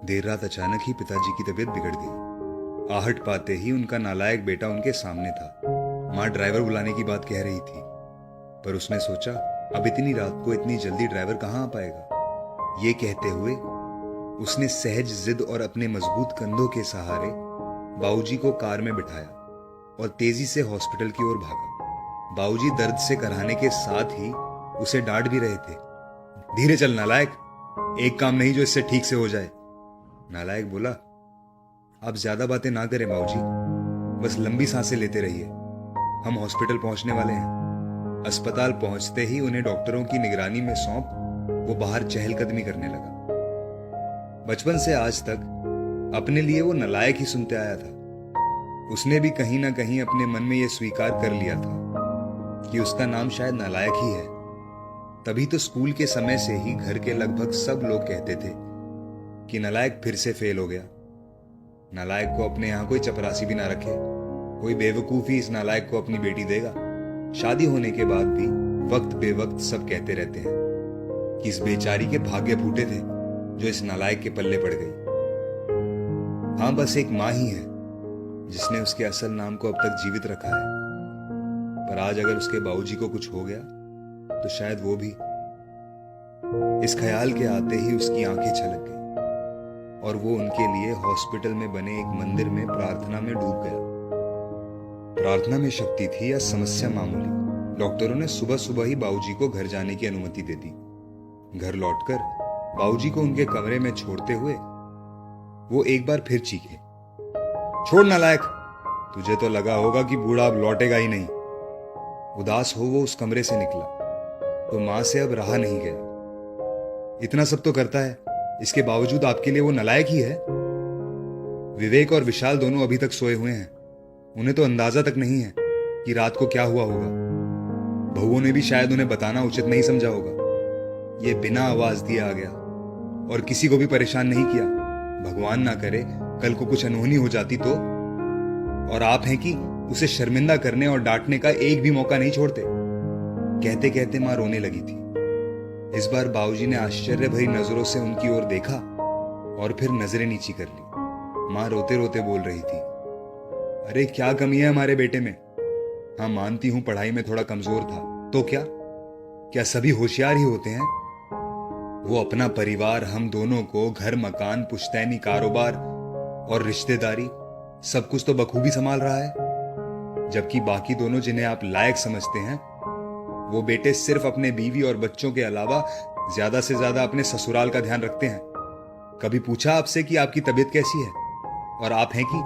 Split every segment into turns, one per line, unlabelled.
देर रात अचानक ही पिताजी की तबीयत बिगड़ गई। आहट पाते ही उनका नालायक बेटा उनके सामने था। माँ ड्राइवर बुलाने की बात कह रही थी, पर उसने सोचा अब इतनी रात को इतनी जल्दी ड्राइवर कहाँ आ पाएगा। ये कहते हुए उसने सहज जिद और अपने मजबूत कंधों के सहारे बाबूजी को कार में बिठाया और तेजी से हॉस्पिटल की ओर भागा। बाबूजी दर्द से कराहने के साथ ही उसे डांट भी रहे थे। धीरे चल नालायक, एक काम नहीं जो इससे ठीक से हो जाए। नालायक बोला, आप ज्यादा बातें ना करें बाबूजी, बस लंबी सांसें लेते रहिए, हम हॉस्पिटल पहुंचने वाले हैं। अस्पताल पहुंचते ही उन्हें डॉक्टरों की निगरानी में सौंप वो बाहर चहलकदमी करने लगा। बचपन से आज तक अपने लिए वो नालायक ही सुनते आया था। उसने भी कहीं ना कहीं अपने मन में यह स्वीकार कर लिया था कि उसका नाम शायद नालायक ही है। तभी तो स्कूल के समय से ही घर के लगभग सब लोग कहते थे कि नालायक फिर से फेल हो गया। नालायक को अपने यहां कोई चपरासी भी ना रखे, कोई बेवकूफ ही इस नालायक को अपनी बेटी देगा। शादी होने के बाद भी वक्त बेवक्त सब कहते रहते हैं कि इस बेचारी के भाग्य फूटे थे जो इस नालायक के पल्ले पड़ गई। हां, बस एक मां ही है जिसने उसके असल नाम को अब तक जीवित रखा है। पर आज अगर उसके बाबूजी को कुछ हो गया तो शायद वो भी। इस ख्याल के आते ही उसकी आंखें छलक गई और वो उनके लिए हॉस्पिटल में बने एक मंदिर में प्रार्थना में डूब गया। प्रार्थना में शक्ति थी या समस्या मामूली। डॉक्टरों ने सुबह सुबह ही बाबूजी को घर जाने की अनुमति दे दी। घर लौटकर बाबूजी को उनके कमरे में छोड़ते हुए वो एक बार फिर चीखे, छोड़ नालायक, तुझे तो लगा होगा कि बूढ़ा अब लौटेगा ही नहीं। उदास हो वो उस कमरे से निकला तो मां से अब रहा नहीं गया। इतना सब तो करता है, इसके बावजूद आपके लिए वो नालायक ही है। विवेक और विशाल दोनों अभी तक सोए हुए हैं। उन्हें तो अंदाजा तक नहीं है कि रात को क्या हुआ होगा। बहुओं ने भी शायद उन्हें बताना उचित नहीं समझा होगा। ये बिना आवाज दिए आ गया और किसी को भी परेशान नहीं किया। भगवान ना करे कल को कुछ अनहोनी हो जाती तो। और आप हैं कि उसे शर्मिंदा करने और डांटने का एक भी मौका नहीं छोड़ते। कहते कहते मां रोने लगी थी। इस बार बाबूजी ने आश्चर्य भरी नजरों से उनकी ओर देखा और फिर नजरें नीची कर ली। मां रोते रोते बोल रही थी, अरे क्या कमी है हमारे बेटे में। हाँ, मानती हूं पढ़ाई में थोड़ा कमजोर था, तो क्या सभी होशियार ही होते हैं। वो अपना परिवार, हम दोनों को, घर मकान, पुश्तैनी कारोबार और रिश्तेदारी सब कुछ तो बखूबी संभाल रहा है। जबकि बाकी दोनों जिन्हें आप लायक समझते हैं वो बेटे सिर्फ अपने बीवी और बच्चों के अलावा ज्यादा से ज्यादा अपने ससुराल का ध्यान रखते हैं। कभी पूछा आपसे कि आपकी तबीयत कैसी है? और आप हैं कि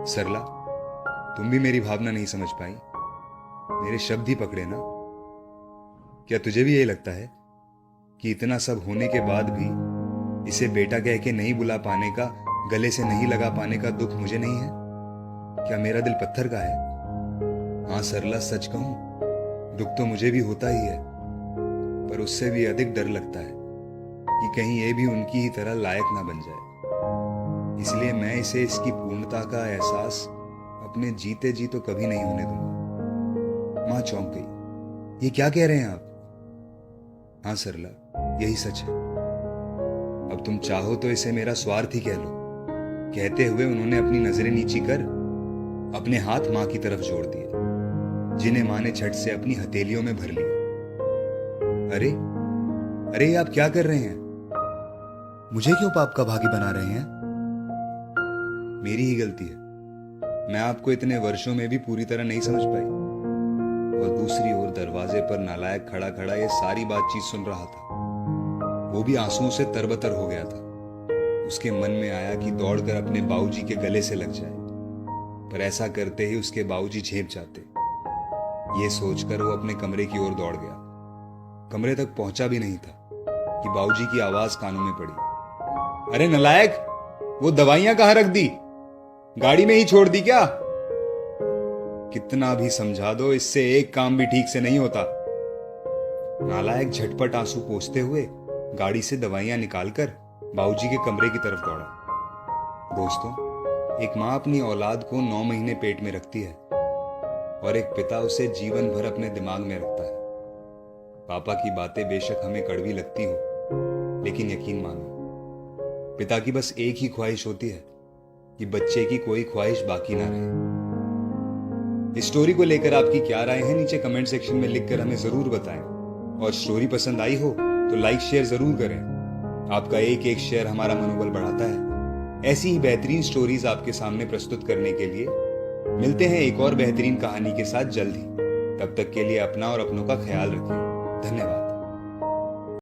सरला, तुम भी मेरी भावना नहीं समझ पाई, मेरे शब्द ही पकड़े ना। क्या तुझे भी यही लगता है कि इतना सब होने के बाद भी इसे बेटा कह के नहीं बुला पाने का, गले से नहीं लगा पाने का दुख मुझे नहीं है? क्या मेरा दिल पत्थर का है? हाँ सरला, सच कहूं दुख तो मुझे भी होता ही है, पर उससे भी अधिक डर लगता है कि कहीं ये भी उनकी ही तरह लायक ना बन जाए। इसलिए मैं इसे इसकी पूर्णता का एहसास अपने जीते जी तो कभी नहीं होने दूंगा। मां चौंक गई, ये क्या कह रहे हैं आप? हाँ सरला, यही सच है। अब तुम चाहो तो इसे मेरा स्वार्थ ही कह लो। कहते हुए उन्होंने अपनी नजरें नीची कर अपने हाथ मां की तरफ जोड़ दिए, जिन्हें मां ने झट से अपनी हथेलियों में भर लिया। अरे अरे, आप क्या कर रहे हैं? मुझे क्यों पाप का भागी बना रहे हैं? मेरी ही गलती है, मैं आपको इतने वर्षों में भी पूरी तरह नहीं समझ पाई। और दूसरी ओर दरवाजे पर नालायक खड़ा खड़ा ये सारी बातचीत सुन रहा था। वो भी आंसुओं से तरबतर हो गया था। उसके मन में आया कि दौड़कर अपने बाबूजी के गले से लग जाए, पर ऐसा करते ही उसके बाबूजी झेप जाते। ये सोचकर वो अपने कमरे की ओर दौड़ गया। कमरे तक पहुंचा भी नहीं था कि बाबूजी की आवाज कानों में पड़ी, अरे नालायक, वो दवाइयां कहां रख दी? गाड़ी में ही छोड़ दी क्या? कितना भी समझा दो, इससे एक काम भी ठीक से नहीं होता। नालायक झटपट आंसू पोंछते हुए गाड़ी से दवाइयां निकालकर बाबूजी के कमरे की तरफ दौड़ा। दोस्तों, एक मां अपनी औलाद को 9 महीने पेट में रखती है और एक पिता उसे जीवन भर अपने दिमाग में रखता है। पापा की बातें बेशक हमें कड़वी लगती हो, लेकिन यकीन मानो, पिता की बस एक ही ख्वाहिश होती है कि बच्चे की कोई ख्वाहिश बाकी ना रहे। इस स्टोरी को लेकर आपकी क्या राय है नीचे कमेंट सेक्शन में लिखकर हमें जरूर बताएं। और स्टोरी पसंद आई हो तो लाइक शेयर जरूर करें। आपका एक एक शेयर हमारा मनोबल बढ़ाता है ऐसी ही बेहतरीन स्टोरीज आपके सामने प्रस्तुत करने के लिए। मिलते हैं एक और बेहतरीन कहानी के साथ जल्द ही। तब तक के लिए अपना और अपनों का ख्याल रखें। धन्यवाद।